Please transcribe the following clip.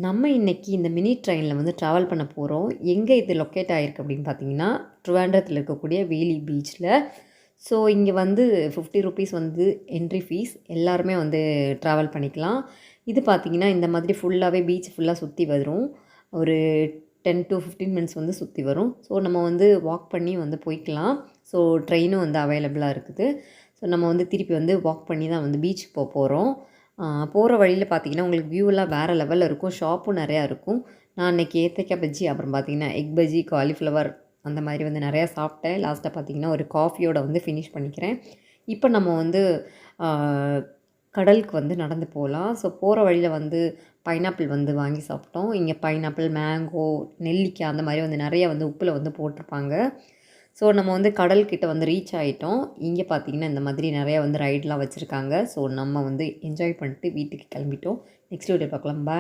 நம்ம இன்னைக்கு இந்த மினி ட்ரெயினில் வந்து ட்ராவல் பண்ண போகிறோம். எங்கே இது லொக்கேட் ஆகிருக்கு அப்படின்னு பார்த்தீங்கன்னா, ட்ரிவாண்ட்ரத்தில் இருக்கக்கூடிய வேலி பீச்சில். ஸோ இங்கே வந்து ₹50 வந்து என்ட்ரி ஃபீஸ். எல்லாருமே வந்து ட்ராவல் பண்ணிக்கலாம். இது பார்த்தீங்கன்னா, இந்த மாதிரி ஃபுல்லாகவே பீச் ஃபுல்லாக சுற்றி வரும். ஒரு 10 to 15 மினிட்ஸ் வந்து சுற்றி வரும். ஸோ நம்ம வந்து வாக் பண்ணி வந்து போய்க்கலாம். ஸோ ட்ரெயினும் வந்து அவைலபிளாக இருக்குது. ஸோ நம்ம வந்து திருப்பி வந்து வாக் பண்ணி தான் வந்து பீச்சுக்கு போகிறோம். போகிற வழியில் பார்த்தீங்கன்னா உங்களுக்கு வியூவெல்லாம் வேறு லெவலில் இருக்கும். ஷாப்பும் நிறையா இருக்கும். நான் அன்றைக்கி ஏத்தக்காய் பஜ்ஜி, அப்புறம் பார்த்தீங்கன்னா எக் பஜ்ஜி, காலிஃப்ளவர் அந்த மாதிரி வந்து நிறையா சாப்பிட்டேன். லாஸ்ட்டாக பார்த்தீங்கன்னா ஒரு காஃபியோட வந்து ஃபினிஷ் பண்ணிக்கிறேன். இப்போ நம்ம வந்து கடலுக்கு வந்து நடந்து போகலாம். ஸோ போகிற வழியில் வந்து பைனாப்பிள் வந்து வாங்கி சாப்பிட்டோம். இங்கே பைனாப்பிள், மேங்கோ, நெல்லிக்காய் அந்த மாதிரி வந்து நிறைய வந்து உப்பில் வந்து போட்டிருப்பாங்க. ஸோ நம்ம வந்து கடல்கிட்ட வந்து ரீச் ஆகிட்டோம். இங்கே பார்த்தீங்கன்னா இந்த மாதிரி நிறையா வந்து ரைட்லாம் வச்சுருக்காங்க. ஸோ நம்ம வந்து என்ஜாய் பண்ணிட்டு வீட்டுக்கு கிளம்பிட்டோம். நெக்ஸ்ட் வீடியோ பார்க்கலாம். பாய்.